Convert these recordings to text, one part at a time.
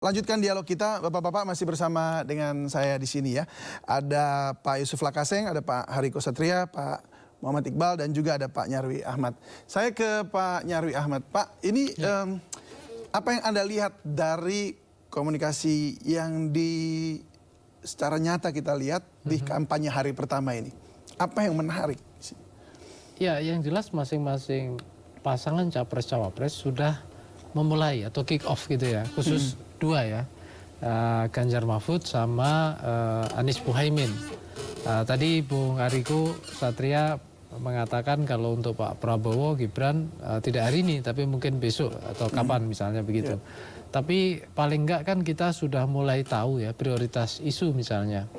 Lanjutkan dialog kita, Bapak-bapak masih bersama dengan saya di sini ya. Ada Pak Yusuf Lakaseng, ada Pak Hariko Satria, Pak Muhammad Iqbal, dan juga ada Pak Nyarwi Ahmad. Saya ke Pak Nyarwi Ahmad. Pak, ini apa yang Anda lihat dari komunikasi yang secara nyata kita lihat di kampanye hari pertama ini? Apa yang menarik? Ya, yang jelas masing-masing pasangan capres-cawapres sudah memulai atau kick off gitu ya, khusus dua ya, Ganjar Mahfud sama Anies Muhaimin. Tadi Bung Hariko Satria mengatakan kalau untuk Pak Prabowo, Gibran tidak hari ini, tapi mungkin besok atau kapan misalnya begitu. Tapi paling enggak kan kita sudah mulai tahu ya prioritas isu misalnya.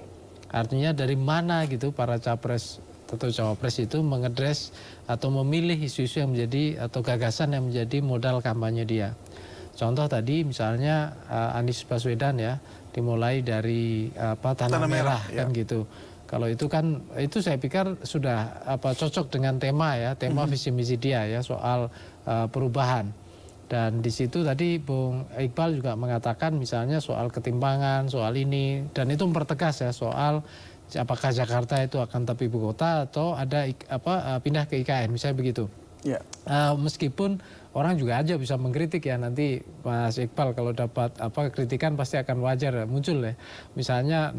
Artinya dari mana gitu para capres atau cawapres itu mengedres atau memilih isu-isu yang menjadi atau gagasan yang menjadi modal kampanye dia. Contoh tadi misalnya Anies Baswedan ya, dimulai dari tanah merah kan gitu. Kalau itu kan itu saya pikir sudah cocok dengan tema ya, tema visi misi dia ya soal perubahan. Dan di situ tadi Bung Iqbal juga mengatakan misalnya soal ketimpangan, soal ini, dan itu mempertegas ya soal apakah Jakarta itu akan tetap ibu kota atau ada pindah ke IKN misalnya begitu. Meskipun orang juga aja bisa mengkritik ya, nanti Mas Iqbal kalau dapat kritikan pasti akan wajar muncul ya. Misalnya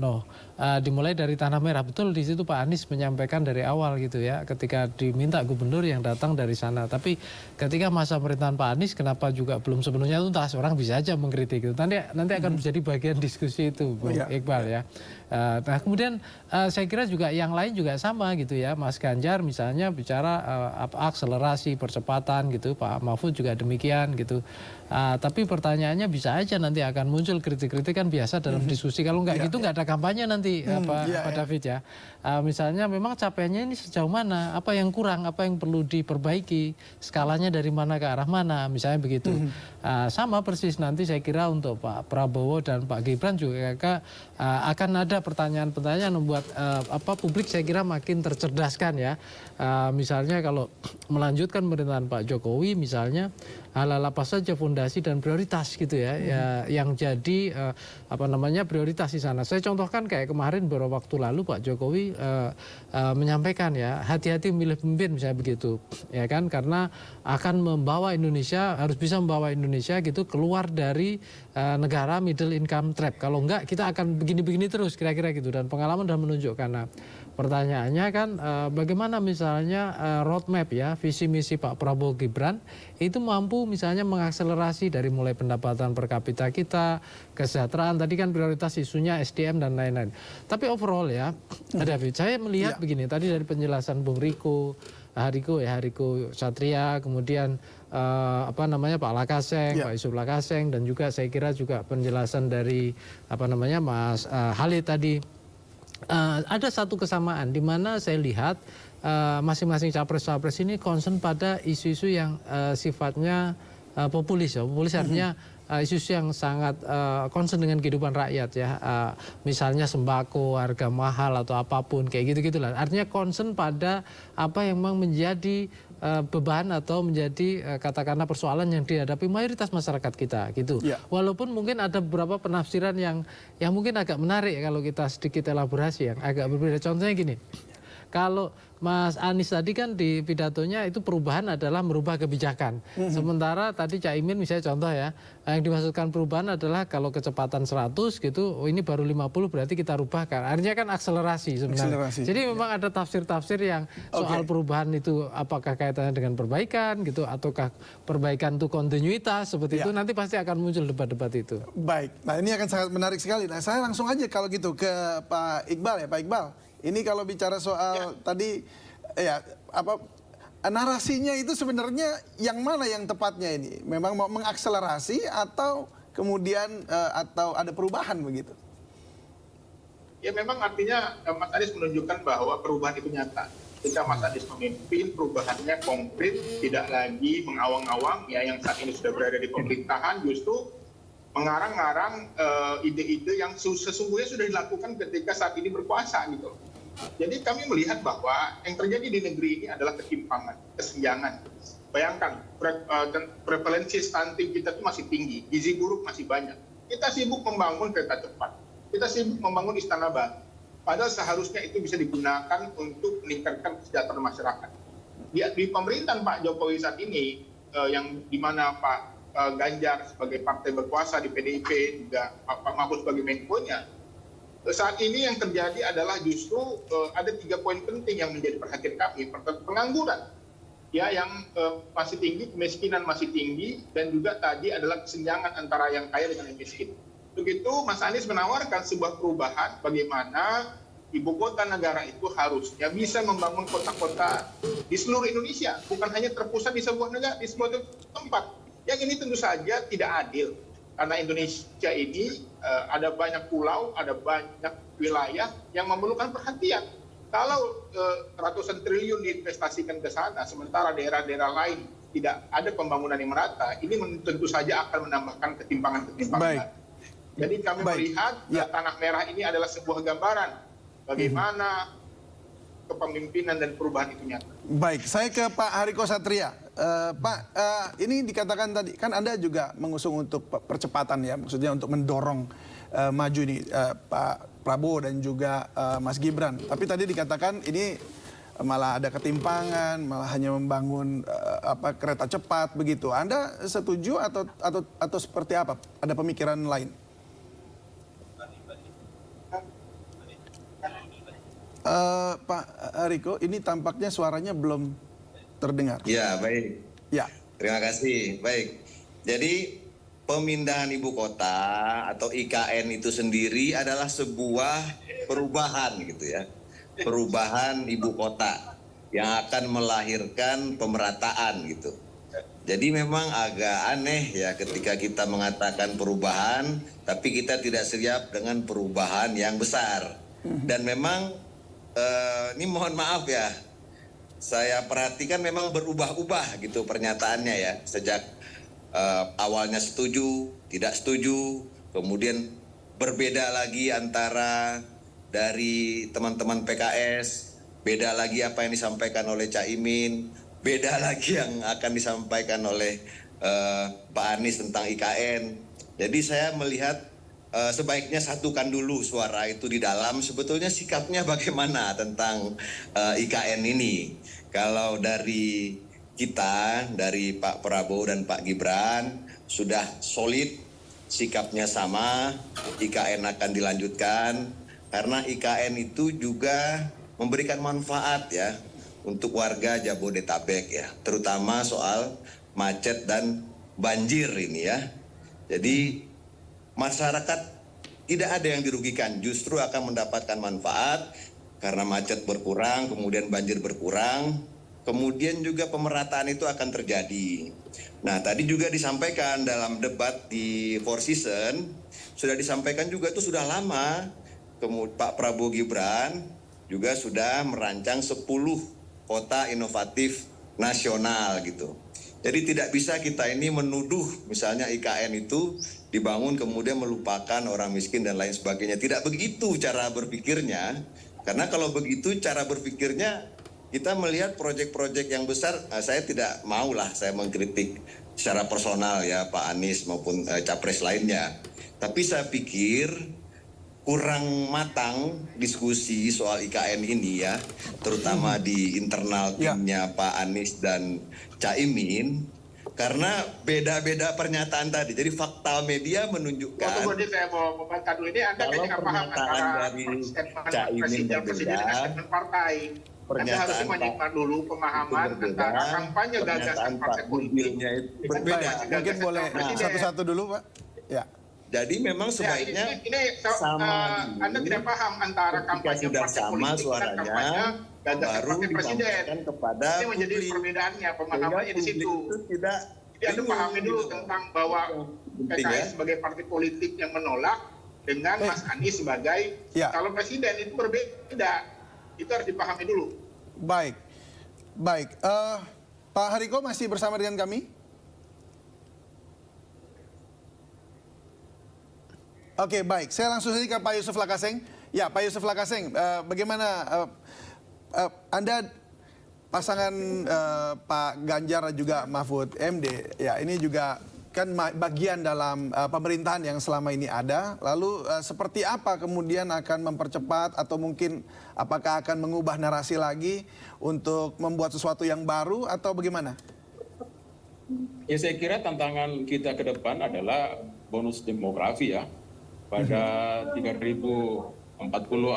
dimulai dari tanah merah, betul di situ Pak Anies menyampaikan dari awal gitu ya, ketika diminta gubernur yang datang dari sana. Tapi ketika masa pemerintahan Pak Anies kenapa juga belum sepenuhnya tuntas, orang bisa aja mengkritik itu. Nanti akan menjadi bagian diskusi itu Bung Iqbal ya. Nah kemudian saya kira juga yang lain juga sama gitu ya, Mas Ganjar misalnya bicara akselerasi percepatan gitu, Pak Mahfud juga demikian gitu. Tapi pertanyaannya bisa aja nanti akan muncul kritik-kritik kan biasa dalam diskusi. Kalau nggak gitu nggak ada kampanye nanti Pak David ya. Misalnya memang capaiannya ini sejauh mana, apa yang kurang, apa yang perlu diperbaiki, skalanya dari mana ke arah mana, misalnya begitu. Sama persis nanti saya kira untuk Pak Prabowo dan Pak Gibran juga akan ada pertanyaan-pertanyaan membuat publik saya kira makin tercerdaskan ya. Misalnya kalau melanjutkan pemerintahan Pak Jokowi misalnya, hal-hal apa saja fondasi dan prioritas gitu ya, yang jadi prioritas di sana. Saya contohkan kayak kemarin beberapa waktu lalu Pak Jokowi menyampaikan ya, hati-hati memilih pemimpin misalnya begitu ya kan, karena akan membawa Indonesia, harus bisa membawa Indonesia gitu keluar dari negara middle income trap. Kalau enggak kita akan begini-begini terus kira-kira gitu, dan pengalaman sudah menunjukkan. Nah, pertanyaannya kan bagaimana misalnya roadmap ya, visi misi Pak Prabowo Gibran itu mampu misalnya mengakselerasi dari mulai pendapatan per kapita kita, kesejahteraan, tadi kan prioritas isunya SDM dan lain-lain. Tapi overall ya, David, saya melihat begini, tadi dari penjelasan Bung Hariko Satria, kemudian Pak Lakaseng, Pak Yusuf Lakaseng, dan juga saya kira juga penjelasan dari Mas Halid tadi. Ada satu kesamaan di mana saya lihat masing-masing capres-capres ini concern pada isu-isu yang sifatnya populis ya. Populis artinya isu-isu yang sangat concern dengan kehidupan rakyat ya. Misalnya sembako, harga mahal atau apapun kayak gitu-gitulah. Artinya concern pada apa yang memang menjadi beban atau menjadi katakanlah persoalan yang dihadapi mayoritas masyarakat kita gitu. Walaupun mungkin ada beberapa penafsiran yang mungkin agak menarik kalau kita sedikit elaborasi yang agak berbeda. Contohnya gini. Kalau Mas Anies tadi kan di pidatonya itu perubahan adalah merubah kebijakan. Sementara tadi Cak Imin misalnya contoh ya, yang dimaksudkan perubahan adalah kalau kecepatan 100 gitu, ini baru 50 berarti kita rubah kan. Artinya kan akselerasi sebenarnya. Jadi memang ada tafsir-tafsir yang soal perubahan itu apakah kaitannya dengan perbaikan gitu, ataukah perbaikan itu kontinuitas seperti itu, nanti pasti akan muncul debat-debat itu. Baik, nah ini akan sangat menarik sekali. Nah saya langsung aja kalau gitu ke Pak Iqbal ya, Pak Iqbal. Ini kalau bicara soal tadi narasinya itu sebenarnya yang mana yang tepatnya ini? Memang mau mengakselerasi atau kemudian atau ada perubahan begitu? Ya memang artinya Mas Anies menunjukkan bahwa perubahan itu nyata. Ketika Mas Anies memimpin, perubahannya konkret, tidak lagi mengawang-awang ya, yang saat ini sudah berada di pemerintahan justru mengarang-ngarang ide-ide yang sesungguhnya sudah dilakukan ketika saat ini berkuasa gitu. Jadi kami melihat bahwa yang terjadi di negeri ini adalah ketimpangan, kesenjangan. Bayangkan, prevalensi stunting kita itu masih tinggi, gizi buruk masih banyak. Kita sibuk membangun kereta cepat, kita sibuk membangun istana baru. Padahal seharusnya itu bisa digunakan untuk meningkatkan kesejahteraan masyarakat. Di pemerintahan Pak Jokowi saat ini, yang dimana Pak Ganjar sebagai partai berkuasa di PDIP, juga Pak Mahfud sebagai Menko-nya, saat ini yang terjadi adalah justru ada 3 poin penting yang menjadi perhatian kami. Pertama, pengangguran, ya, yang masih tinggi, kemiskinan masih tinggi, dan juga tadi adalah kesenjangan antara yang kaya dengan yang miskin. Begitu Mas Anies menawarkan sebuah perubahan bagaimana ibu kota negara itu harusnya bisa membangun kota-kota di seluruh Indonesia, bukan hanya terpusat di sebuah negara, di sebuah tempat. Yang ini tentu saja tidak adil. Karena Indonesia ini ada banyak pulau, ada banyak wilayah yang memerlukan perhatian. Kalau ratusan triliun diinvestasikan ke sana, sementara daerah-daerah lain tidak ada pembangunan yang merata, ini tentu saja akan menambahkan ketimpangan-ketimpangan. Jadi kami melihat Tanah Merah ini adalah sebuah gambaran bagaimana kepemimpinan dan perubahan itu nyata. Baik, saya ke Pak Hariko Satria. Pak, ini dikatakan tadi, kan Anda juga mengusung untuk percepatan ya, maksudnya untuk mendorong maju nih Pak Prabowo dan juga Mas Gibran. Tapi tadi dikatakan ini malah ada ketimpangan, malah hanya membangun kereta cepat begitu. Anda setuju atau seperti apa? Ada pemikiran lain? Pak Hariko, ini tampaknya suaranya belum terdengar. Ya, baik. Ya. Terima kasih. Baik. Jadi pemindahan ibu kota atau IKN itu sendiri adalah sebuah perubahan gitu ya. Perubahan ibu kota yang akan melahirkan pemerataan gitu. Jadi memang agak aneh ya ketika kita mengatakan perubahan, tapi kita tidak siap dengan perubahan yang besar. Dan memang ini mohon maaf ya, saya perhatikan memang berubah-ubah gitu pernyataannya ya. Sejak awalnya setuju, tidak setuju, kemudian berbeda lagi antara dari teman-teman PKS, beda lagi apa yang disampaikan oleh Caimin, beda lagi yang akan disampaikan oleh Pak Anies tentang IKN. Jadi saya melihat sebaiknya satukan dulu suara itu di dalam. Sebetulnya sikapnya bagaimana tentang IKN ini. Kalau dari kita, dari Pak Prabowo dan Pak Gibran sudah solid, sikapnya sama, IKN akan dilanjutkan. Karena IKN itu juga memberikan manfaat ya untuk warga Jabodetabek ya. Terutama soal macet dan banjir ini ya. Jadi masyarakat tidak ada yang dirugikan, justru akan mendapatkan manfaat karena macet berkurang, kemudian banjir berkurang, kemudian juga pemerataan itu akan terjadi. Nah, tadi juga disampaikan dalam debat di Four Seasons, sudah disampaikan juga itu sudah lama, kemudian Pak Prabowo Gibran juga sudah merancang 10 kota inovatif nasional gitu. Jadi tidak bisa kita ini menuduh misalnya IKN itu dibangun kemudian melupakan orang miskin dan lain sebagainya. Tidak begitu cara berpikirnya. Karena kalau begitu cara berpikirnya kita melihat proyek-proyek yang besar, saya tidak maulah saya mengkritik secara personal ya Pak Anies maupun capres lainnya. Tapi saya pikir kurang matang diskusi soal IKN ini ya, terutama di internal timnya Pak Anies dan Caimin, karena beda-beda pernyataan tadi. Jadi fakta media menunjukkan Waktu saya mau membantah dulu ini, Anda kalau tidak paham pernyataan antara dari presiden dengan statement partai. Anda harus menyimak dulu pemahaman antara kampanye gagasan partai politik. Berbeda. Mungkin boleh satu-satu dulu Pak. Ya. Jadi memang sebaiknya ini sama dulu. Anda tidak paham antara kampanye sudah partai sama politik suaranya, dan kampanye gagasan baru partai presiden. disampaikan kepada ini menjadi publik. perbedaannya, pemahamannya di situ. Tidak. Jadi Anda pahami dulu tentang bahwa PKS sebagai partai politik yang menolak dengan Mas Anies sebagai calon presiden itu berbeda. Itu harus dipahami dulu. Baik. Pak Hariko masih bersama dengan kami? Oke, baik. Saya langsung saja ke Pak Yusuf Lakaseng. Ya, Pak Yusuf Lakaseng, bagaimana Anda pasangan Pak Ganjar dan juga Mahfud MD, ya ini juga kan bagian dalam pemerintahan yang selama ini ada. Lalu seperti apa kemudian akan mempercepat atau mungkin apakah akan mengubah narasi lagi untuk membuat sesuatu yang baru atau bagaimana? Ya saya kira tantangan kita ke depan adalah bonus demografi ya. Pada 3040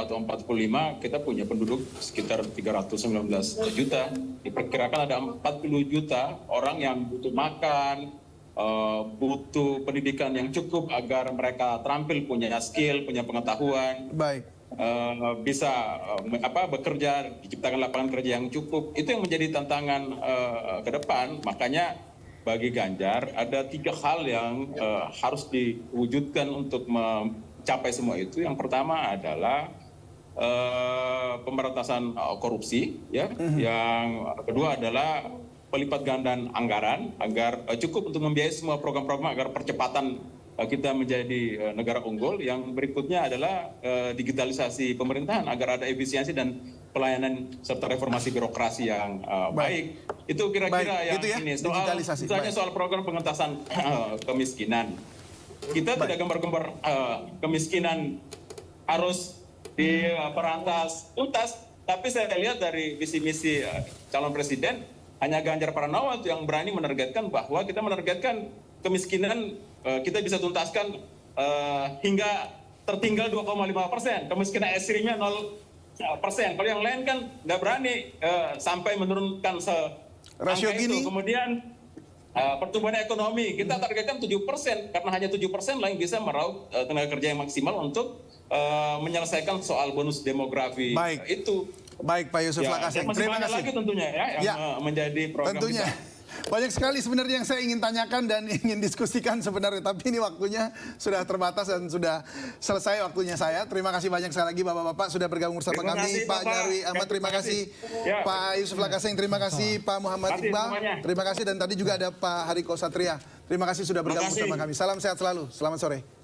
atau 45 kita punya penduduk sekitar 319 juta. Diperkirakan ada 40 juta orang yang butuh makan, butuh pendidikan yang cukup agar mereka terampil, punya skill, punya pengetahuan. Baik. Bisa bekerja, diciptakan lapangan kerja yang cukup. Itu yang menjadi tantangan ke depan. Makanya bagi Ganjar ada 3 hal yang harus diwujudkan untuk mencapai semua itu. Yang pertama adalah pemberantasan korupsi, ya. Yang kedua adalah pelipat gandaan anggaran agar cukup untuk membiayai semua program-program agar percepatan kita menjadi negara unggul. Yang berikutnya adalah digitalisasi pemerintahan agar ada efisiensi dan pelayanan serta reformasi birokrasi yang baik. Itu kira-kira yang gitu ya, ini. Soal program pengentasan kemiskinan. Kita tidak gembar-gembar kemiskinan harus diperantas tuntas, tapi saya lihat dari visi-misi calon presiden hanya Ganjar Pranowo yang berani menargetkan bahwa kita menargetkan kemiskinan kita bisa tuntaskan hingga tertinggal 2,5%, kemiskinan ekstrimnya 0%. Kalau yang lain kan nggak berani sampai menurunkan rasio gini. Kemudian pertumbuhan ekonomi kita targetkan 7%, karena hanya 7% lah yang bisa meraup tenaga kerja yang maksimal untuk menyelesaikan soal bonus demografi. Itu. Baik, Pak Yusuf Lakaseng. Terima kasih. Lagi tentunya yang menjadi program tentunya. kita. Banyak sekali sebenarnya yang saya ingin tanyakan dan ingin diskusikan sebenarnya. Tapi ini waktunya sudah terbatas dan sudah selesai waktunya saya. Terima kasih banyak sekali lagi Bapak-Bapak sudah bergabung bersama kami. Pak Nyarwi Ahmad, terima kasih. Pak Yusuf Lakaseng, terima kasih. Pak Muhammad Iqbal, terima kasih. Dan tadi juga ada Pak Hariko Satria. Terima kasih sudah bergabung bersama kami. Salam sehat selalu. Selamat sore.